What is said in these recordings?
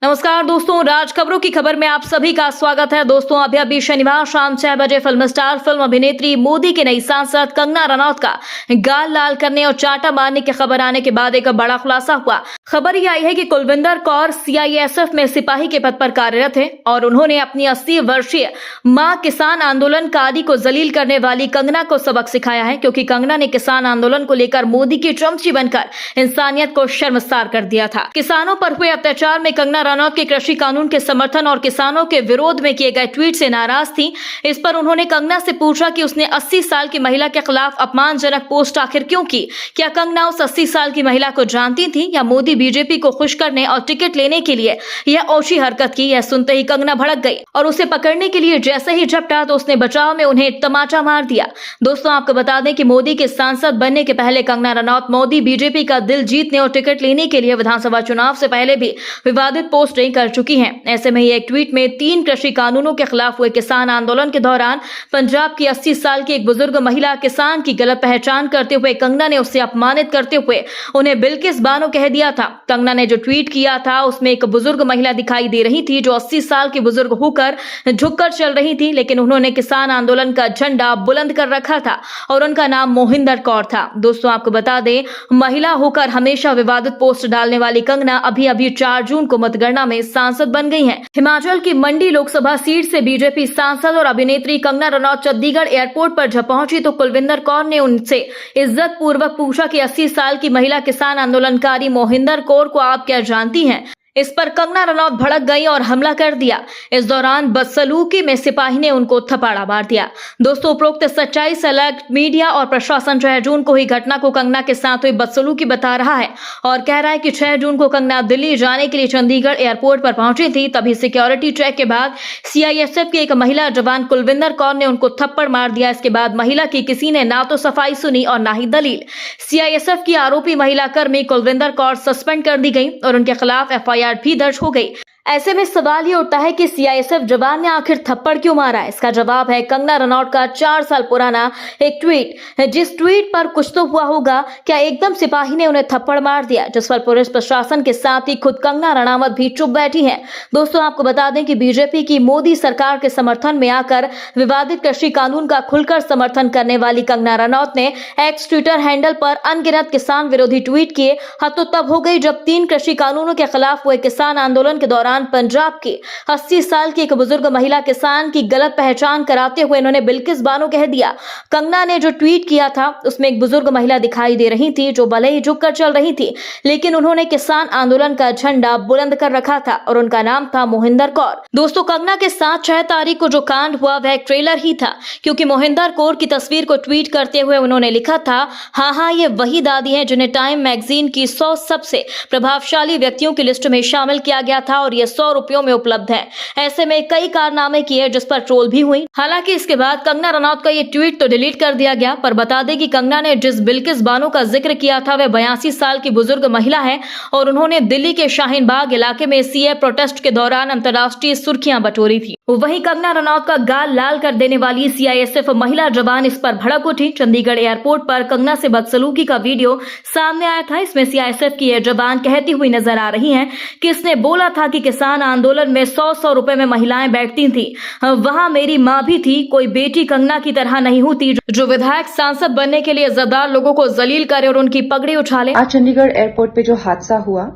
नमस्कार दोस्तों, राज खबरों की खबर में आप सभी का स्वागत है। दोस्तों अभी शनिवार शाम 6 बजे फिल्म स्टार फिल्म अभिनेत्री मोदी की नई सांसद कंगना रनौत का गाल लाल करने और चांटा मारने की खबर आने के बाद एक बड़ा खुलासा हुआ। खबर ये आई है कि कुलविंदर कौर सीआईएसएफ में सिपाही के पद पर कार्यरत है और उन्होंने अपनी 80 वर्षीय मां किसान आंदोलनकारी को जलील करने वाली कंगना को सबक सिखाया है, क्योंकि कंगना ने किसान आंदोलन को लेकर मोदी की चमची बनकर इंसानियत को शर्मसार कर दिया था। किसानों पर हुए अत्याचार में कंगना रनौत के कृषि कानून के समर्थन और किसानों के विरोध में किए गए ट्वीट से नाराज थी। इस पर उन्होंने कंगना से पूछा कि उसने 80 साल की महिला के खिलाफ अपमानजनक पोस्ट आखिर क्यों की। क्या कंगना उस 80 साल की महिला को जानती थी या मोदी बीजेपी को खुश करने और टिकट लेने के लिए यह ओछी हरकत की। यह सुनते ही कंगना भड़क गई और उसे पकड़ने के लिए जैसे ही झपटा तो उसने बचाव में उन्हें तमाचा मार दिया। दोस्तों आपको बता दें कि मोदी के सांसद बनने के पहले कंगना रनौत मोदी बीजेपी का दिल जीतने और टिकट लेने के लिए विधानसभा चुनाव से पहले भी विवादित पोस्टिंग कर चुकी हैं। ऐसे में ही एक ट्वीट में 3 कृषि कानूनों के खिलाफ हुए किसान आंदोलन के दौरान पंजाब की 80 साल की एक बुजुर्ग महिला किसान की गलत पहचान करते हुए कंगना ने उससे अपमानित करते हुए उन्हें बिल्किस बानो कह दिया था। कंगना ने जो ट्वीट किया था उसमें एक बुजुर्ग महिला दिखाई दे रही थी जो 80 साल की बुजुर्ग होकर झुककर चल रही थी, लेकिन उन्होंने किसान आंदोलन का झंडा बुलंद कर रखा था और उनका नाम मोहिंदर कौर था। दोस्तों आपको बता दें, महिला होकर हमेशा विवादित पोस्ट डालने वाली कंगना अभी 4 जून को मतगणना में सांसद बन गई हैं। हिमाचल की मंडी लोकसभा सीट से बीजेपी सांसद और अभिनेत्री कंगना रनौत चंडीगढ़ एयरपोर्ट पर जब पहुंची तो कुलविंदर कौर ने उनसे इज्जत पूर्वक पूछा कि 80 साल की महिला किसान आंदोलनकारी मोहिंदर कौर को आप क्या जानती हैं। इस पर कंगना रनौत भड़क गई और हमला कर दिया। इस दौरान बदसलूकी में सिपाही ने उनको थप्पड़ मार दिया। दोस्तों उपरोक्त सच्चाई से अलग मीडिया और प्रशासन 6 जून को ही घटना को कंगना के साथ हुई बदसलूकी बता रहा है और कह रहा है कि 6 जून को कंगना दिल्ली जाने के लिए चंडीगढ़ एयरपोर्ट पर पहुंची थी। तभी सिक्योरिटी चेक के बाद सीआईएसएफ की एक महिला जवान कुलविंदर कौर ने उनको थप्पड़ मार दिया। इसके बाद महिला की किसी ने ना तो सफाई सुनी और ना ही दलील। सीआईएसएफ की आरोपी महिला कर्मी कुलविंदर कौर सस्पेंड कर दी गई और उनके खिलाफ एफआईआर भी दर्ज हो गई। ऐसे में सवाल ये उठता है कि सीआईएसएफ जवान ने आखिर थप्पड़ क्यों मारा। इसका जवाब है कंगना रनौत का 4 साल पुराना एक ट्वीट, जिस ट्वीट पर कुछ तो हुआ होगा। क्या एकदम सिपाही ने उन्हें थप्पड़ मार दिया, जिस पर पुलिस प्रशासन के साथ ही खुद कंगना रनौत भी चुप बैठी हैं। दोस्तों आपको बता दें कि बीजेपी की मोदी सरकार के समर्थन में आकर विवादित कृषि कानून का खुलकर समर्थन करने वाली कंगना रनौत ने एक्स ट्विटर हैंडल पर अनगिनत किसान विरोधी ट्वीट किए। तो तब हो गई जब 3 कृषि कानूनों के खिलाफ हुए किसान आंदोलन के दौरान पंजाब की 80 साल की एक बुजुर्ग महिला किसान की गलत पहचान कराते हुए उन्होंने बिल्किस बानो कह दिया। कंगना ने जो ट्वीट किया था उसमें एक बुजुर्ग महिला दिखाई दे रही थी जो भले ही झुककर चल रही थी, लेकिन उन्होंने किसान आंदोलन का झंडा बुलंद कर रखा था और उनका नाम था मोहिंदर कौर। दोस्तों कंगना के साथ 6 तारीख को जो कांड हुआ वह एक ट्रेलर ही था, क्योंकि मोहिंदर कौर की तस्वीर को ट्वीट करते हुए उन्होंने लिखा था, हाँ ये वही दादी है जिन्हें टाइम मैगजीन की 100 सबसे प्रभावशाली व्यक्तियों की लिस्ट में शामिल किया गया था और 100 रुपयों में उपलब्ध है। ऐसे में कई कारनामे किए जिस पर ट्रोल भी हुई। हालांकि इसके बाद कंगना रनौत का ये ट्वीट तो डिलीट कर दिया गया, पर बता दें कि कंगना ने जिस बिल्किस बानो का जिक्र किया था वह 82 साल की बुजुर्ग महिला है और उन्होंने दिल्ली के शाहीन बाग इलाके में सीए प्रोटेस्ट के दौरान अंतर्राष्ट्रीय सुर्खियां बटोरी थी। वहीं कंगना रनौत का गाल लाल कर देने वाली सीआईएसएफ महिला जवान इस पर भड़क उठी। चंडीगढ़ एयरपोर्ट पर कंगना से बदसलूकी का वीडियो सामने आया था। इसमें सीआईएसएफ की यह जवान कहती हुई नजर आ रही है कि इसने बोला था कि किसान आंदोलन में 100 रुपए में महिलाएं बैठती थी, वहां मेरी मां भी थी। कोई बेटी कंगना की तरह नहीं होती जो विधायक सांसद बनने के लिए इज्जतदार लोगों को जलील करे और उनकी पगड़ी उछाले। आज चंडीगढ़ एयरपोर्ट पे जो हादसा हुआ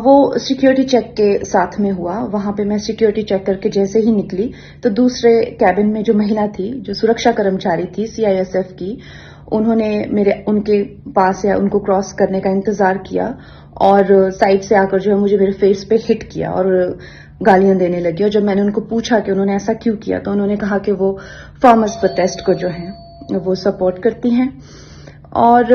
वो सिक्योरिटी चेक के साथ में हुआ। वहां पे मैं सिक्योरिटी चेक करके जैसे ही निकली तो दूसरे कैबिन में जो महिला थी, जो सुरक्षा कर्मचारी थी सीआईएसएफ की, उन्होंने उनके पास या उनको क्रॉस करने का इंतजार किया और साइड से आकर जो है मुझे मेरे फेस पे हिट किया और गालियां देने लगी। और जब मैंने उनको पूछा कि उन्होंने ऐसा क्यों किया तो उन्होंने कहा कि वो फार्मर्स प्रोटेस्ट को जो है वो सपोर्ट करती हैं और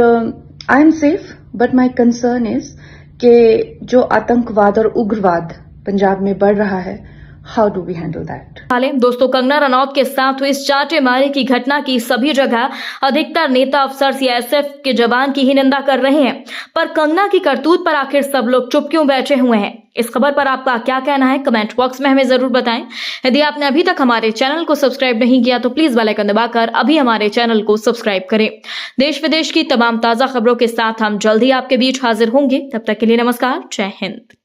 I am safe, but my concern is कि जो आतंकवाद और उग्रवाद पंजाब में बढ़ रहा है, how do we handle that. दोस्तों कंगना रनौत के साथ हुई इस चाटे मारे की घटना की सभी जगह अधिकतर नेता अफसर सीआईएसएफ के जवान की ही निंदा कर रहे हैं, पर कंगना की करतूत पर आखिर सब लोग चुप क्यों बैठे हुए हैं। इस खबर पर आपका क्या कहना है कमेंट बॉक्स में हमें जरूर बताएं। यदि आपने अभी तक हमारे चैनल को सब्सक्राइब नहीं किया तो प्लीज बेल आइकन दबाकर अभी हमारे चैनल को सब्सक्राइब करें। देश विदेश की तमाम ताजा खबरों के साथ हम जल्द ही आपके बीच हाजिर होंगे। तब तक के लिए नमस्कार, जय हिंद।